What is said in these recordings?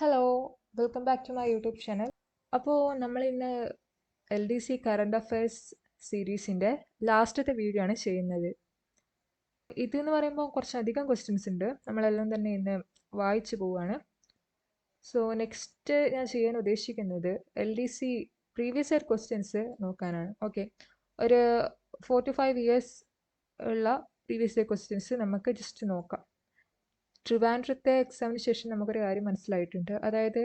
Hello, welcome back to my YouTube channel. അപ്പോൾ നമ്മൾ ഇന്ന് LDC കറണ്ട് അഫയേഴ്സ് സീരീസിൻ്റെ ലാസ്റ്റത്തെ വീഡിയോ ആണ് ചെയ്യുന്നത്. ഇതെന്ന് പറയുമ്പോൾ കുറച്ചധികം ക്വസ്റ്റ്യൻസ് ഉണ്ട്. നമ്മളെല്ലാം തന്നെ ഇന്ന് വായിച്ചു പോവുകയാണ്. സോ നെക്സ്റ്റ് ഞാൻ ചെയ്യാൻ ഉദ്ദേശിക്കുന്നത് LDC പ്രീവിയസ് ഇയർ ക്വസ്റ്റ്യൻസ് നോക്കാനാണ്. ഓക്കെ, ഒരു 4 to 5 ഇയേഴ്സ് ഉള്ള പ്രീവിയസ് ഇയർ ക്വസ്റ്റ്യൻസ് നമുക്ക് ജസ്റ്റ് നോക്കാം. ട്രിവാൻഡ്രത്തെ എക്സാമിന് ശേഷം നമുക്കൊരു കാര്യം മനസ്സിലായിട്ടുണ്ട്. അതായത്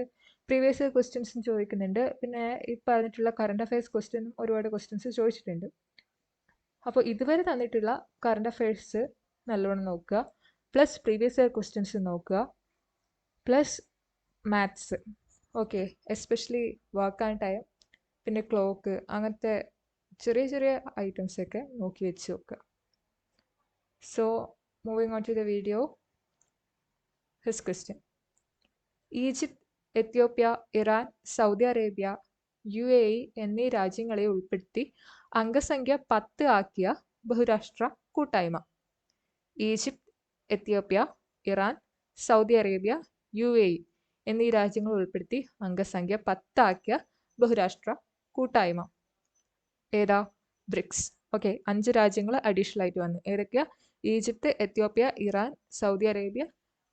പ്രീവിയസ് ഇയർ ക്വസ്റ്റ്യൻസും ചോദിക്കുന്നുണ്ട്, പിന്നെ ഈ പറഞ്ഞിട്ടുള്ള കറണ്ട് അഫയേഴ്സ് ക്വസ്റ്റ്യനും ഒരുപാട് ക്വസ്റ്റ്യൻസ് ചോദിച്ചിട്ടുണ്ട്. അപ്പോൾ ഇതുവരെ തന്നിട്ടുള്ള കറണ്ട് അഫയേഴ്സ് നല്ലോണം നോക്കുക, പ്ലസ് പ്രീവിയസ് ഇയർ ക്വസ്റ്റ്യൻസ് നോക്കുക, plus maths. Okay, especially work and time, പിന്നെ ക്ലോക്ക്, അങ്ങനത്തെ ചെറിയ ചെറിയ ഐറ്റംസൊക്കെ നോക്കി വെച്ച് നോക്കുക. So moving on to the video. His question. Egypt, Ethiopia, Iran, Saudi Arabia, UAE എന്നീ രാജ്യങ്ങളെ ഉൾപ്പെടുത്തി അംഗസംഖ്യ 10 ആക്കിയ ബഹുരാഷ്ട്ര കൂട്ടായ്മ. Egypt, Ethiopia, Iran, Saudi Arabia, UAE എന്നീ രാജ്യങ്ങൾ ഉൾപ്പെടുത്തി അംഗസംഖ്യ 10 ആക്കിയ ബഹുരാഷ്ട്ര കൂട്ടായ്മ ഏതാ? ബ്രിക്സ്. ഓക്കെ, 5 രാജ്യങ്ങൾ അഡീഷണൽ ആയിട്ട് വന്നു. ഏതൊക്കെയാ? Egypt, Ethiopia, Iran, Saudi Arabia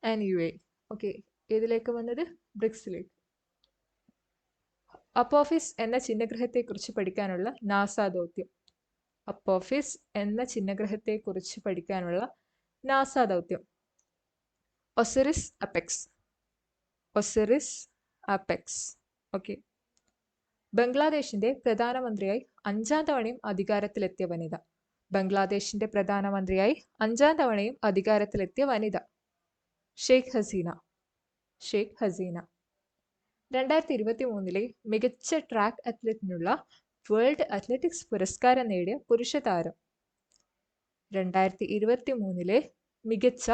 and UAE. Okay, ഏതിലേക്ക് വന്നത്? ബ്രിക്സിലേക്ക്. അപ്പോഫിസ് എന്ന ചിഹ്നഗ്രഹത്തെക്കുറിച്ച് പഠിക്കാനുള്ള നാസ ദൗത്യം. അപ്പോഫിസ് എന്ന ചിഹ്നഗ്രഹത്തെക്കുറിച്ച് പഠിക്കാനുള്ള നാസ ദൗത്യം. Osiris apex. Osiris apex. Okay. ബംഗ്ലാദേശിന്റെ പ്രധാനമന്ത്രിയായി 5ാം തവണയും അധികാരത്തിലെത്തിയ വനിത. ബംഗ്ലാദേശിന്റെ പ്രധാനമന്ത്രിയായി 5ാം തവണയും അധികാരത്തിലെത്തിയ വനിത. ഷെയ്ഖ് ഹസീന. ഷെയ്ഖ് ഹസീന. 2023 മികച്ച ട്രാക്ക് അത്ലറ്റിനുള്ള വേൾഡ് അത്ലറ്റിക്സ് പുരസ്കാരം നേടിയ പുരുഷ താരം. 2023 മികച്ച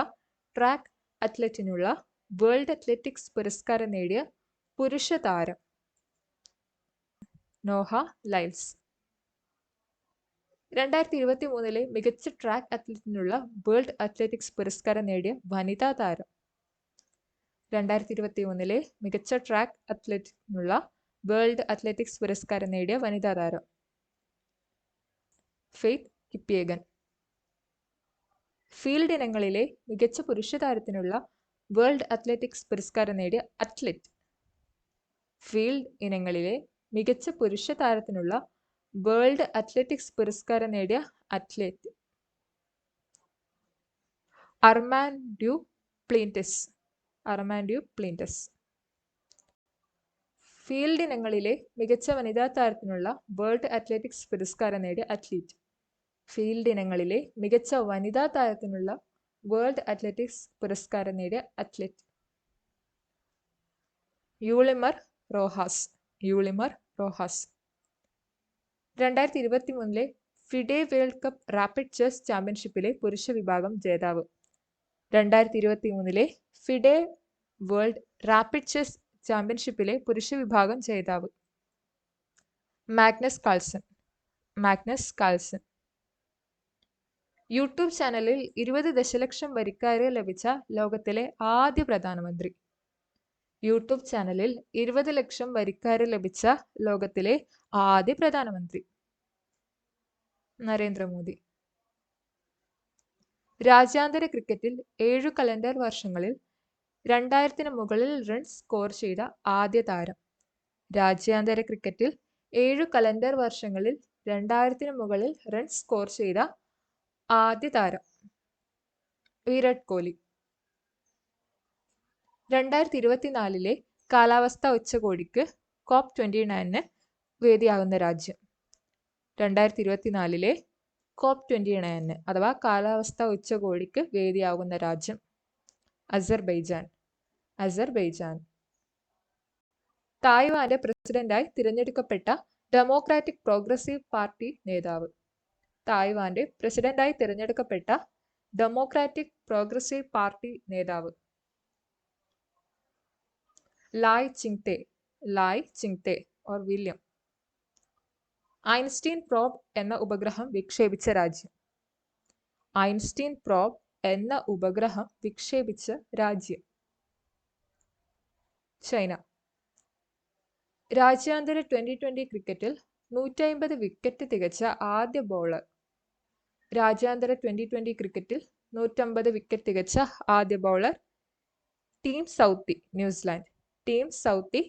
ട്രാക്ക് അത്ലറ്റിനുള്ള വേൾഡ് അത്ലറ്റിക്സ് പുരസ്കാരം നേടിയ പുരുഷ താരം നോഹ ലൈൽസ്. 2023 മികച്ച ട്രാക്ക് അത്ലറ്റിനുള്ള വേൾഡ് അത്ലറ്റിക്സ് പുരസ്കാരം നേടിയ വനിതാ താരം. 2023 മികച്ച ട്രാക്ക് അത്ലറ്റിനുള്ള വേൾഡ് അത്ലറ്റിക്സ് പുരസ്കാരം നേടിയ വനിതാ താരം ഫെയ്ത്ത് കിപ്പിയേഗൻ. ഫീൽഡ് ഇനങ്ങളിലെ മികച്ച പുരുഷ താരത്തിനുള്ള വേൾഡ് അത്ലറ്റിക്സ് പുരസ്കാരം നേടിയ അത്ലറ്റ്. ഫീൽഡ് ഇനങ്ങളിലെ മികച്ച പുരുഷ താരത്തിനുള്ള വേൾഡ് അത്ലറ്റിക്സ് പുരസ്കാരം നേടിയ അത്ലറ്റ് അർമാൻഡ്യൂ പ്ലിന്റസ്. അർമാൻഡ്യൂ പ്ലിന്റസ്. ഫീൽഡ് ഇനങ്ങളിലെ മികച്ച വനിതാ താരത്തിനുള്ള വേൾഡ് അത്ലറ്റിക്സ് പുരസ്കാരം നേടിയ അത്ലറ്റ്. ഫീൽഡ് ഇനങ്ങളിലെ മികച്ച വനിതാ താരത്തിനുള്ള വേൾഡ് അത്ലറ്റിക്സ് പുരസ്കാരം നേടിയ athlete Yulimar Rojas. Yulimar Rojas. 2023 FIDE world cup rapid chess ചാമ്പ്യൻഷിപ്പിലെ പുരുഷ വിഭാഗം ജേതാവ്. 2023 ഫിഡെ വേൾഡ് റാപ്പിഡ് ചെസ് ചാമ്പ്യൻഷിപ്പിലെ പുരുഷ വിഭാഗം ജേതാവ് Magnus Carlsen. Magnus Carlsen. YouTube ചാനലിൽ 20 ദശലക്ഷം വരിക്കാരെ ലഭിച്ച ലോകത്തിലെ ആദ്യ പ്രധാനമന്ത്രി. യൂട്യൂബ് ചാനലിൽ 20 ലക്ഷം വരിക്കാരെ ലഭിച്ച ലോകത്തിലെ ആദ്യ പ്രധാനമന്ത്രി നരേന്ദ്രമോദി. രാജ്യാന്തര ക്രിക്കറ്റിൽ 7 കലണ്ടർ വർഷങ്ങളിൽ 2000 മുകളിൽ റൺസ് സ്കോർ ചെയ്ത ആദ്യ താരം. രാജ്യാന്തര ക്രിക്കറ്റിൽ 7 കലണ്ടർ വർഷങ്ങളിൽ 2000 മുകളിൽ റൺസ് സ്കോർ ചെയ്ത ആദ്യ താരം വിരാട് കോഹ്ലി. 2024 കാലാവസ്ഥാ ഉച്ചകോടിക്ക് COP29 വേദിയാകുന്ന രാജ്യം. 2024 COP29 അഥവാ കാലാവസ്ഥാ ഉച്ചകോടിക്ക് വേദിയാകുന്ന രാജ്യം അസർബൈജാൻ. അസർബൈജാൻ. തായ്വാന്റെ പ്രസിഡന്റായി തിരഞ്ഞെടുക്കപ്പെട്ട ഡെമോക്രാറ്റിക് പ്രോഗ്രസീവ് പാർട്ടി നേതാവ്. തായ്വാന്റെ പ്രസിഡന്റായി തിരഞ്ഞെടുക്കപ്പെട്ട ഡെമോക്രാറ്റിക് പ്രോഗ്രസീവ് പാർട്ടി നേതാവ് Lai ചിങ്തെ. Lai ചിങ്തെ or William. Einstein probe എന്ന ഉപഗ്രഹം വിക്ഷേപിച്ച രാജ്യം. ഐൻസ്റ്റീൻ പ്രോബ് എന്ന ഉപഗ്രഹം വിക്ഷേപിച്ച രാജ്യം ചൈന. രാജ്യാന്തര 2020 ക്രിക്കറ്റിൽ 150 വിക്കറ്റ് തികച്ച ആദ്യ ബൗളർ. രാജ്യാന്തര 2020 ക്രിക്കറ്റിൽ 150 വിക്കറ്റ് തികച്ച ആദ്യ bowler. Team Southee New Zealand. Team Southee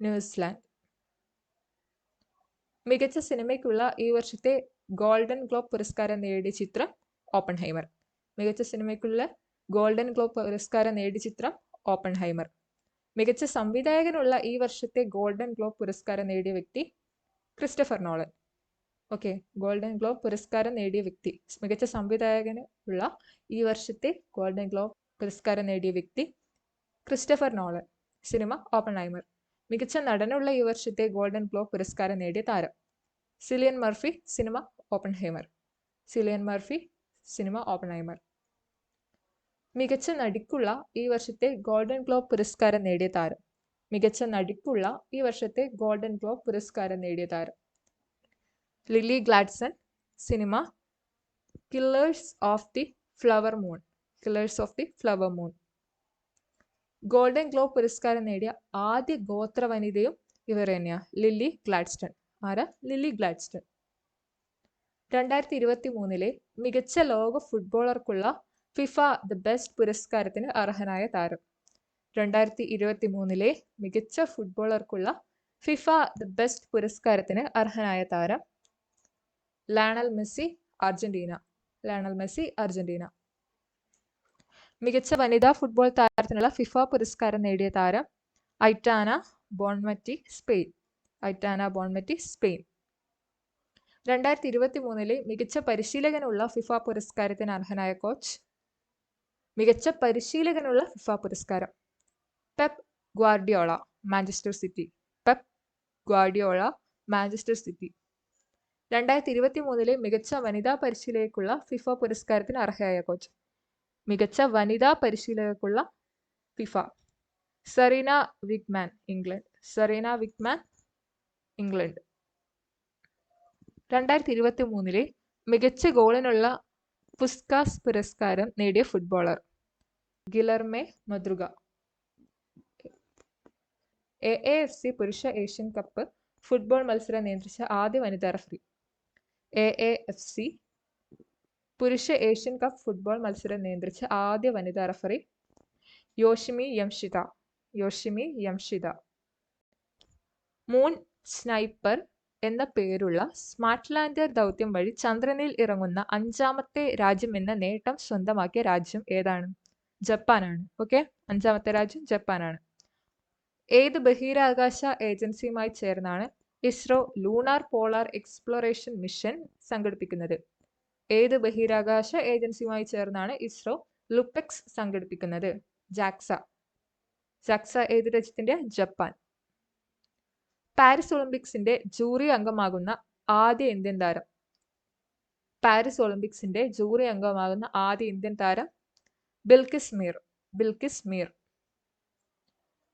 New Zealand. മികച്ച സിനിമയ്ക്കുള്ള ഈ വർഷത്തെ ഗോൾഡൻ ഗ്ലോബ് പുരസ്കാരം നേടിയ ചിത്രം ഓപ്പൺഹൈമർ. മികച്ച സിനിമയ്ക്കുള്ള ഗോൾഡൻ ഗ്ലോബ് പുരസ്കാരം നേടിയ ചിത്രം ഓപ്പൺഹൈമർ. മികച്ച സംവിധായകനുള്ള ഈ വർഷത്തെ ഗോൾഡൻ ഗ്ലോബ് പുരസ്കാരം നേടിയ വ്യക്തി Christopher Nolan. Okay, golden Globe പുരസ്കാരം നേടിയ വ്യക്തി. മികച്ച സംവിധായകന് ഉള്ള ഈ വർഷത്തെ ഗോൾഡൻ ഗ്ലോബ് പുരസ്കാരം നേടിയ വ്യക്തി ക്രിസ്റ്റഫർ നോളൻ. Cinema Oppenheimer. മികച്ച നടനുള്ള ഈ വർഷത്തെ ഗോൾഡൻ ഗ്ലോബ് പുരസ്കാരം നേടിയ താരം Cillian Murphy. Cinema Oppenheimer. Cillian Murphy. Cinema Oppenheimer. മികച്ച നടിക്കുള്ള ഈ വർഷത്തെ ഗോൾഡൻ ഗ്ലോബ് പുരസ്കാരം നേടിയ താരം. മികച്ച നടിക്കുള്ള ഈ വർഷത്തെ ഗോൾഡൻ ഗ്ലോബ് പുരസ്കാരം നേടിയ താരം Lily Gladstone. Cinema Killers of the Flower Moon. Killers of the Flower Moon. Golden Globe പുരസ്കാരം നേടിയ ആദ്യ ഗോത്ര വനിതയും ഇവർ തന്നെയാണ്, ലില്ലി ഗ്ലാഡ്സ്റ്റൺ. ആരാ? Lily Gladstone. 2023 മികച്ച ലോക ഫുട്ബോളർക്കുള്ള ഫിഫ ദ ബെസ്റ്റ് പുരസ്കാരത്തിന് അർഹനായ താരം. 2023 മികച്ച ഫുട്ബോളർക്കുള്ള ഫിഫ ദ ബെസ്റ്റ് പുരസ്കാരത്തിന് അർഹനായ താരം Lionel Messi, Argentina. Lionel Messi, Argentina. മികച്ച വനിതാ ഫുട്ബോൾ താരത്തിനുള്ള ഫിഫ പുരസ്കാരം നേടിയ താരം Aitana Bonmati, Spain. Aitana Bonmati, Spain. 2023 മികച്ച പരിശീലകനുള്ള ഫിഫ പുരസ്കാരത്തിന് അർഹനായ കോച്ച്. മികച്ച പരിശീലകനുള്ള ഫിഫ പുരസ്കാരം Pep Guardiola, Manchester City. Pep Guardiola, Manchester City. 2023 മികച്ച വനിതാ പരിശീലകയ്ക്കുള്ള ഫിഫ പുരസ്കാരത്തിന് അർഹയായ കോച്ച്. മികച്ച വനിതാ പരിശീലകയ്ക്കുള്ള FIFA Sarina Wiegman, England. Sarina Wiegman, England. 2023 മികച്ച ഗോളിനുള്ള പുസ്കാസ് പുരസ്കാരം നേടിയ ഫുട്ബോളർ ഗിലർമെ മദ്രുഗ. AAFC പുരുഷ ഏഷ്യൻ കപ്പ് ഫുട്ബോൾ മത്സരം നിയന്ത്രിച്ച ആദ്യ വനിതാ റഫറി. AAFC പുരുഷ ഏഷ്യൻ കപ്പ് ഫുട്ബോൾ മത്സരം നിയന്ത്രിച്ച ആദ്യ വനിതാ referee Yoshimi Yamashita. Yoshimi Yamashita. Moon sniper എന്ന പേരുള്ള സ്മാർട്ട് ലാൻഡർ ദൗത്യം വഴി ചന്ദ്രനിൽ ഇറങ്ങുന്ന 5ാമത്തെ രാജ്യം എന്ന നേട്ടം സ്വന്തമാക്കിയ രാജ്യം ഏതാണ്? ജപ്പാനാണ്. ഓക്കെ, 5ാമത്തെ രാജ്യം ജപ്പാനാണ്. ഏത് ബഹിരാകാശ ഏജൻസിയുമായി ചേർന്നാണ് ISRO lunar polar exploration mission സംഘടിപ്പിക്കുന്നത്? ഏത് ബഹിരാകാശ ഏജൻസിയുമായി ചേർന്നാണ് ഇസ്രോ ലുപെക്സ് സംഘടിപ്പിക്കുന്നത്? ജാക്സ. ജാക്സ ഏത് രാജ്യത്തിന്റെ? ജപ്പാൻ. പാരീസ് ഒളിമ്പിക്സിന്റെ ജൂറി അംഗമാകുന്ന ആദ്യ ഇന്ത്യൻ താരം. പാരീസ് ഒളിമ്പിക്സിന്റെ ജൂറി അംഗമാകുന്ന ആദ്യ ഇന്ത്യൻ താരം Bilkis Mir. Bilkis Mir.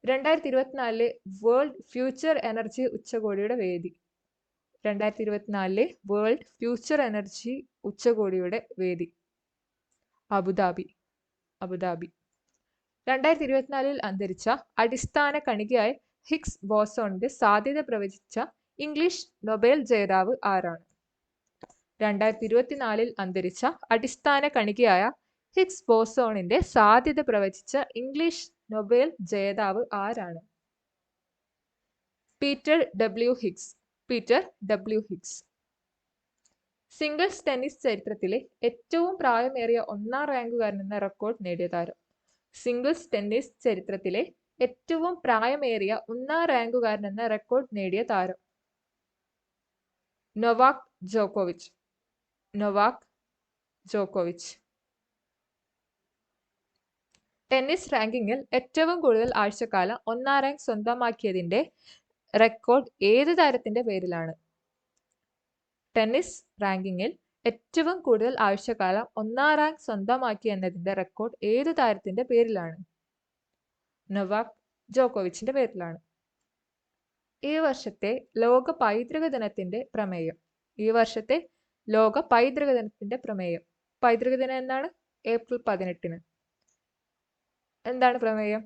2024 world future energy ഉച്ചകോടിയുടെ വേദി. 2024 വേൾഡ് ഫ്യൂച്ചർ എനർജി ഉച്ചകോടിയുടെ വേദി അബുദാബി. അബുദാബി. 2024 അന്തരിച്ച അടിസ്ഥാന കണികയായ ഹിഗ്സ് ബോസോണിന്റെ സാധ്യത പ്രവചിച്ച ഇംഗ്ലീഷ് നൊബേൽ ജേതാവ് ആരാണ്? 2024 അന്തരിച്ച അടിസ്ഥാന കണികയായ ഹിഗ്സ് ബോസോണിന്റെ സാധ്യത പ്രവചിച്ച ഇംഗ്ലീഷ് നൊബേൽ ജേതാവ് ആരാണ്? Peter W Higgs. Peter W Higgs. Singles tennis ചരിത്രത്തിലെ ഏറ്റവും പ്രായമേറിയ 1ാം റാങ്കുകാരൻ എന്ന റെക്കോർഡ് നേടിയ താരം. സിംഗിൾസ് ടെന്നീസ് ചരിത്രത്തിലെ ഏറ്റവും പ്രായമേറിയ 1ാം റാങ്കുകാരൻ എന്ന റെക്കോർഡ് നേടിയ താരം നൊവാക് ജോക്കോവിച്ച്. നൊവാക് ജോക്കോവിച്ച്. ടെന്നീസ് റാങ്കിങ്ങിൽ ഏറ്റവും കൂടുതൽ ആഴ്ചക്കാലം 1ാം റാങ്ക് സ്വന്തമാക്കിയതിന്റെ റെക്കോർഡ് ഏത് താരത്തിന്റെ പേരിലാണ്? ടെന്നീസ് റാങ്കിങ്ങിൽ ഏറ്റവും കൂടുതൽ ആഴ്ചക്കാലം 1ാം റാങ്ക് സ്വന്തമാക്കി എന്നതിന്റെ റെക്കോർഡ് ഏത് താരത്തിന്റെ പേരിലാണ്? നൊവാക് ജോക്കോവിച്ചിന്റെ പേരിലാണ്. ഈ വർഷത്തെ ലോക പൈതൃക ദിനത്തിന്റെ പ്രമേയം. ഈ വർഷത്തെ ലോക പൈതൃക ദിനത്തിന്റെ പ്രമേയം. പൈതൃക ദിനം എന്താണ്? ഏപ്രിൽ 18. എന്താണ് പ്രമേയം?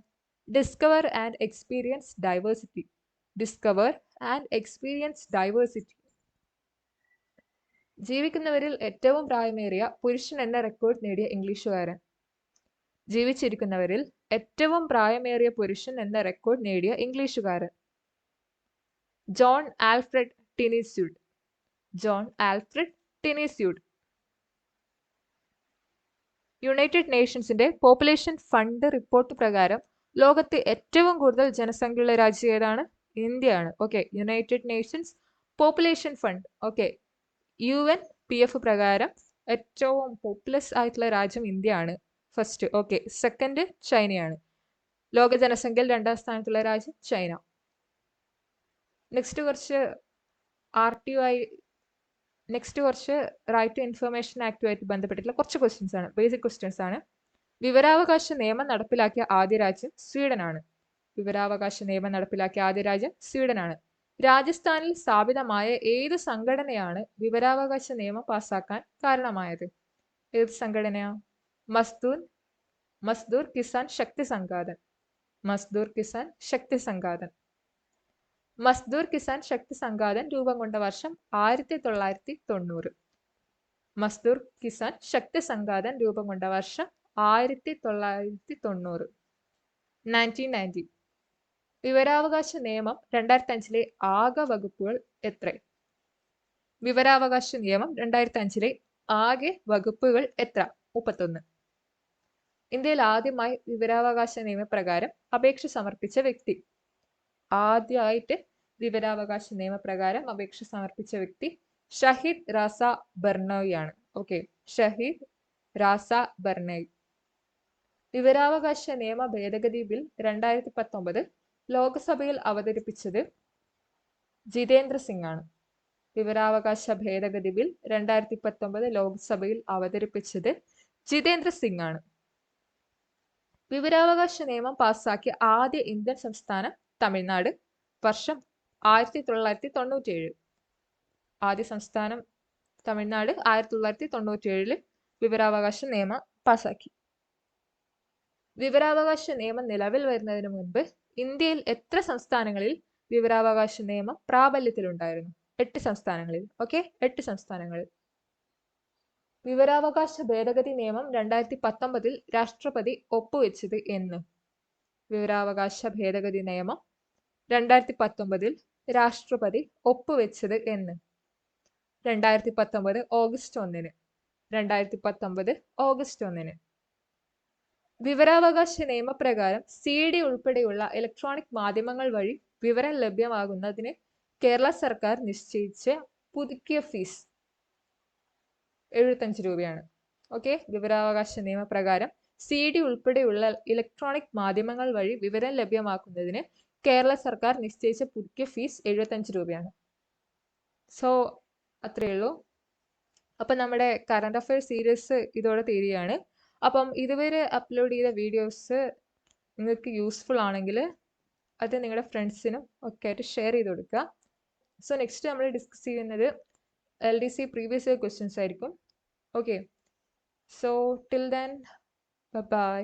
Discover and experience diversity. Discover and experience diversity. ജീവിക്കുന്നവരിൽ ഏറ്റവും പ്രായമേറിയ പുരുഷൻ എന്ന റെക്കോർഡ് നേടിയ ഇംഗ്ലീഷുകാരൻ. ജീവിച്ചിരിക്കുന്നവരിൽ ഏറ്റവും പ്രായമേറിയ പുരുഷൻ എന്ന റെക്കോർഡ് നേടിയ ഇംഗ്ലീഷുകാരൻ. John Alfred Tinniswood. John Alfred Tinniswood. United നേഷൻസിന്റെ പോപ്പുലേഷൻ ഫണ്ട് റിപ്പോർട്ട് പ്രകാരം ലോകത്തെ ഏറ്റവും കൂടുതൽ ജനസംഖ്യയുള്ള രാജ്യം ഏതാണ്? ഇന്ത്യയാണ്. Okay, United Nations population fund. Okay, UNPF പ്രകാരം ഏറ്റവും പോപ്പുലസ് ആയിട്ടുള്ള രാജ്യം ഇന്ത്യയാണ് ഫസ്റ്റ്. ഓക്കെ, സെക്കൻഡ് ചൈനയാണ്. ലോക ജനസംഖ്യയിൽ 2ാം സ്ഥാനത്തുള്ള രാജ്യം ചൈന. നെക്സ്റ്റ് കുറച്ച് റൈറ്റ് ടു ഇൻഫർമേഷൻ ആക്ടുമായിട്ട് ബന്ധപ്പെട്ടിട്ടുള്ള കുറച്ച് ക്വസ്റ്റ്യൻസ് ആണ്, ബേസിക് ക്വസ്റ്റ്യൻസ് ആണ്. വിവരാവകാശ നിയമം നടപ്പിലാക്കിയ ആദ്യ രാജ്യം സ്വീഡനാണ്. വിവരാവകാശ നിയമം നടപ്പിലാക്കിയ ആദ്യ രാജ്യം സ്വീഡനാണ്. രാജസ്ഥാനിൽ സ്ഥാപിതമായ ഏത് സംഘടനയാണ് വിവരാവകാശ നിയമം പാസാക്കാൻ കാരണമായത്? ഏത് സംഘടനയാ? മസ്ദൂർ കിസാൻ ശക്തി സംഘാതൻ. മസ്ദൂർ കിസാൻ ശക്തി സംഘാതൻ. മസ്ദൂർ കിസാൻ ശക്തി സംഘാതൻ രൂപം കൊണ്ട വർഷം 1990. മസ്ദൂർ കിസാൻ ശക്തി സംഘാതൻ രൂപം കൊണ്ട വർഷം 1990. 1990. വിവരാവകാശ നിയമം 2005 ആകെ വകുപ്പുകൾ എത്ര? വിവരാവകാശ നിയമം 2005 ആകെ വകുപ്പുകൾ എത്ര? 31. ഇന്ത്യയിൽ ആദ്യമായി വിവരാവകാശ നിയമപ്രകാരം അപേക്ഷ സമർപ്പിച്ച വ്യക്തി. ആദ്യമായിട്ട് വിവരാവകാശ നിയമപ്രകാരം അപേക്ഷ സമർപ്പിച്ച വ്യക്തി ഷഹീദ് റാസ ബർണോയി ആണ്. ഓക്കെ, ഷഹീദ് റാസ ബർണോയി. വിവരാവകാശ നിയമ ഭേദഗതി ബിൽ 2019 ലോക്സഭയിൽ അവതരിപ്പിച്ചത് ജിതേന്ദ്ര സിംഗ് ആണ്. വിവരാവകാശ ഭേദഗതി ബിൽ 2019 ലോക്സഭയിൽ അവതരിപ്പിച്ചത് ജിതേന്ദ്ര സിംഗ് ആണ്. വിവരാവകാശ നിയമം പാസാക്കിയ ആദ്യ ഇന്ത്യൻ സംസ്ഥാനം തമിഴ്നാട്. വർഷം 1997. ആദ്യ സംസ്ഥാനം തമിഴ്നാട് 1997 വിവരാവകാശ നിയമം പാസാക്കി. വിവരാവകാശ നിയമം നിലവിൽ വരുന്നതിന് മുൻപ് ഇന്ത്യയിൽ എത്ര സംസ്ഥാനങ്ങളിൽ വിവരാവകാശ നിയമം പ്രാബല്യത്തിലുണ്ടായിരുന്നു? 8 സംസ്ഥാനങ്ങളിൽ. ഓക്കെ, 8 സംസ്ഥാനങ്ങളിൽ. വിവരാവകാശ ഭേദഗതി നിയമം 2019 രാഷ്ട്രപതി ഒപ്പുവെച്ചത് എന്ന്? വിവരാവകാശ ഭേദഗതി നിയമം 2019 രാഷ്ട്രപതി ഒപ്പുവെച്ചത് എന്ന്? 2019 ഓഗസ്റ്റ് 1. 2019 ഓഗസ്റ്റ് 1. വിവരാവകാശ നിയമപ്രകാരം CD ഉൾപ്പെടെയുള്ള ഇലക്ട്രോണിക് മാധ്യമങ്ങൾ വഴി വിവരം ലഭ്യമാകുന്നതിന് കേരള സർക്കാർ നിശ്ചയിച്ച പുതുക്കിയ ഫീസ് 75 രൂപയാണ്. ഓക്കെ, വിവരാവകാശ നിയമപ്രകാരം CD ഉൾപ്പെടെയുള്ള ഇലക്ട്രോണിക് മാധ്യമങ്ങൾ വഴി വിവരം ലഭ്യമാക്കുന്നതിന് കേരള സർക്കാർ നിശ്ചയിച്ച പുതുക്കിയ ഫീസ് 75 രൂപയാണ്. സോ അത്രയേ ഉള്ളൂ. അപ്പം നമ്മുടെ കറണ്ട് അഫയേഴ്സ് സീരീസ് ഇതോടെ തീരുകയാണ്. അപ്പം ഇതുവരെ അപ്ലോഡ് ചെയ്ത വീഡിയോസ് നിങ്ങൾക്ക് യൂസ്ഫുൾ ആണെങ്കിൽ അത് നിങ്ങളുടെ ഫ്രണ്ട്സിനും ഒക്കെ ആയിട്ട് ഷെയർ ചെയ്ത് കൊടുക്കുക. സോ നെക്സ്റ്റ് നമ്മൾ ഡിസ്കസ് ചെയ്യുന്നത് LDC പ്രീവിയസ് ഇയർ ക്വസ്റ്റ്യൻസ് ആയിരിക്കും. Okay, so till then bye.